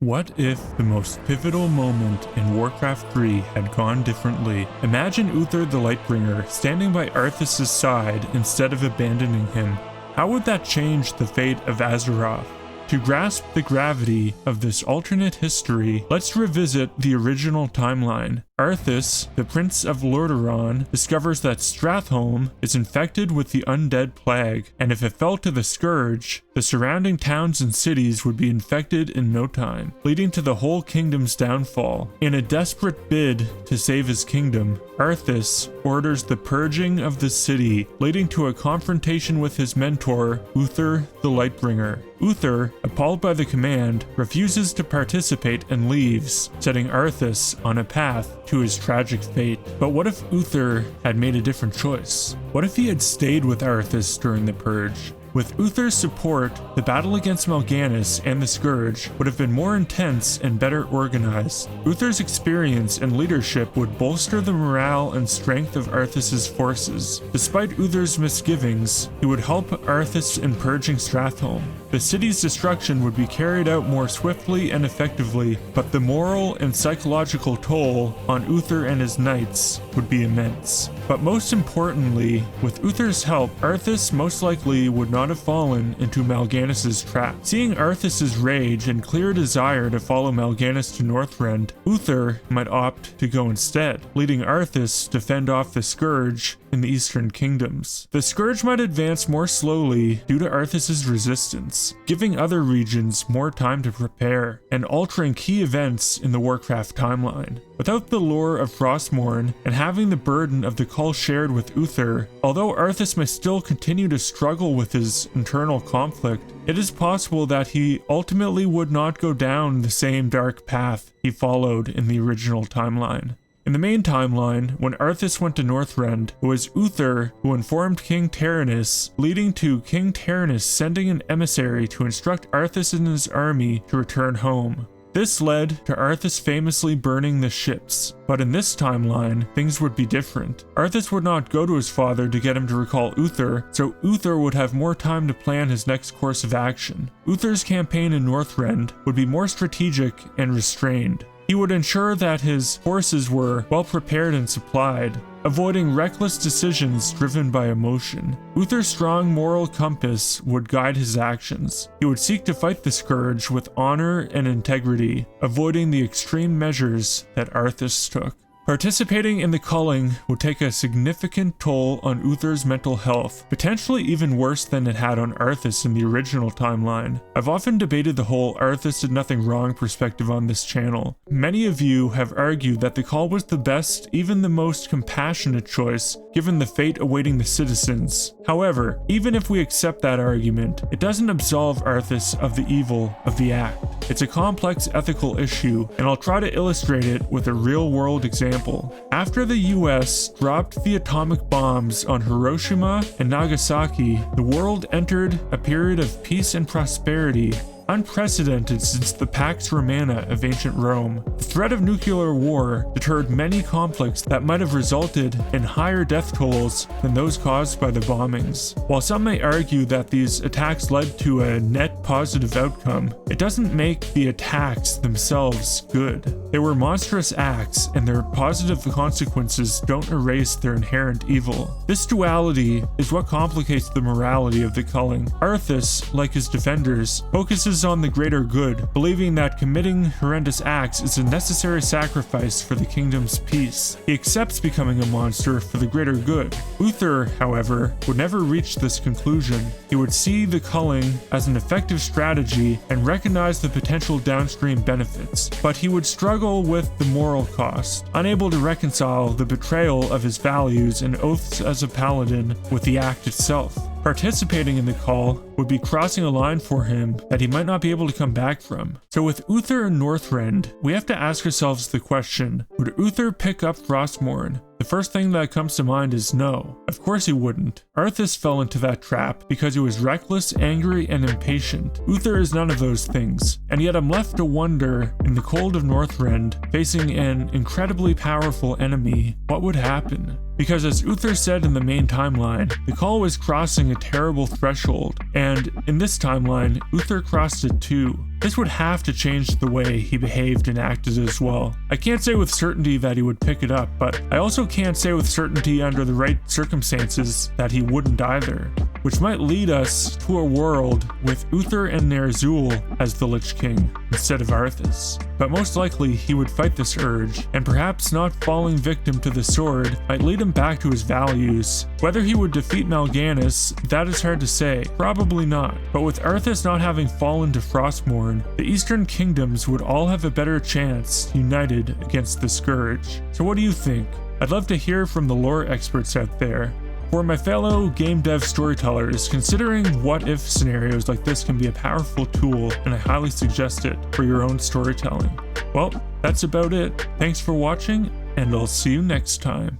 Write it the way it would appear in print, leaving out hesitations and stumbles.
What if the most pivotal moment in Warcraft 3 had gone differently? Imagine Uther the Lightbringer standing by Arthas' side instead of abandoning him. How would that change the fate of Azeroth? To grasp the gravity of this alternate history, let's revisit the original timeline. Arthas, the Prince of Lordaeron, discovers that Stratholme is infected with the undead plague, and if it fell to the Scourge, the surrounding towns and cities would be infected in no time, leading to the whole kingdom's downfall. In a desperate bid to save his kingdom, Arthas orders the purging of the city, leading to a confrontation with his mentor, Uther the Lightbringer. Uther, appalled by the command, refuses to participate and leaves, setting Arthas on a path to his tragic fate. But what if Uther had made a different choice? What if he had stayed with Arthas during the purge? With Uther's support, the battle against Mal'Ganis and the Scourge would have been more intense and better organized. Uther's experience and leadership would bolster the morale and strength of Arthas' forces. Despite Uther's misgivings, he would help Arthas in purging Stratholme. The city's destruction would be carried out more swiftly and effectively, but the moral and psychological toll on Uther and his knights would be immense. But most importantly, with Uther's help, Arthas most likely would not have fallen into Mal'Ganis' trap. Seeing Arthas' rage and clear desire to follow Mal'Ganis to Northrend, Uther might opt to go instead, leading Arthas to fend off the Scourge in the Eastern Kingdoms. The Scourge might advance more slowly due to Arthas' resistance, giving other regions more time to prepare, and altering key events in the Warcraft timeline. Without the lore of Frostmourne and having the burden of the Cull shared with Uther, although Arthas may still continue to struggle with his internal conflict, it is possible that he ultimately would not go down the same dark path he followed in the original timeline. In the main timeline, when Arthas went to Northrend, it was Uther who informed King Terenas, leading to King Terenas sending an emissary to instruct Arthas and his army to return home. This led to Arthas famously burning the ships, but in this timeline, things would be different. Arthas would not go to his father to get him to recall Uther, so Uther would have more time to plan his next course of action. Uther's campaign in Northrend would be more strategic and restrained. He would ensure that his forces were well prepared and supplied, avoiding reckless decisions driven by emotion. Uther's strong moral compass would guide his actions. He would seek to fight the Scourge with honor and integrity, avoiding the extreme measures that Arthas took. Participating in the Culling would take a significant toll on Uther's mental health, potentially even worse than it had on Arthas in the original timeline. I've often debated the whole Arthas did nothing wrong perspective on this channel. Many of you have argued that the Cull was the best, even the most compassionate choice, given the fate awaiting the citizens. However, even if we accept that argument, it doesn't absolve Arthas of the evil of the act. It's a complex ethical issue, and I'll try to illustrate it with a real-world example. After the US dropped the atomic bombs on Hiroshima and Nagasaki, the world entered a period of peace and prosperity, unprecedented since the Pax Romana of ancient Rome. The threat of nuclear war deterred many conflicts that might have resulted in higher death tolls than those caused by the bombings. While some may argue that these attacks led to a net positive outcome, it doesn't make the attacks themselves good. They were monstrous acts, and their positive consequences don't erase their inherent evil. This duality is what complicates the morality of the Culling. Arthas, like his defenders, focuses on the greater good, believing that committing horrendous acts is a necessary sacrifice for the kingdom's peace. He accepts becoming a monster for the greater good. Uther, however, would never reach this conclusion. He would see the Culling as an effective strategy and recognize the potential downstream benefits, but he would struggle with the moral cost, unable to reconcile the betrayal of his values and oaths as a paladin with the act itself. Participating in the Cull would be crossing a line for him that he might not be able to come back from. So with Uther in Northrend, we have to ask ourselves the question, would Uther pick up Frostmourne? The first thing that comes to mind is no. Of course he wouldn't. Arthas fell into that trap because he was reckless, angry, and impatient. Uther is none of those things, and yet I'm left to wonder, in the cold of Northrend, facing an incredibly powerful enemy, what would happen? because as Uther said in the main timeline, the call was crossing a terrible threshold, and in this timeline, Uther crossed it too. This would have to change the way he behaved and acted as well. I can't say with certainty that he would pick it up, but I also can't say with certainty under the right circumstances that he wouldn't either, which might lead us to a world with Uther and Ner'zhul as the Lich King instead of Arthas. But most likely he would fight this urge, and perhaps not falling victim to the sword might lead him back to his values. Whether he would defeat Mal'Ganis, that is hard to say, probably not. But with Arthas not having fallen to Frostmourne, the Eastern Kingdoms would all have a better chance united against the Scourge. So what do you think? I'd love to hear from the lore experts out there. For my fellow game dev storytellers, considering what-if scenarios like this can be a powerful tool, and I highly suggest it for your own storytelling. Well, that's about it. Thanks for watching, and I'll see you next time.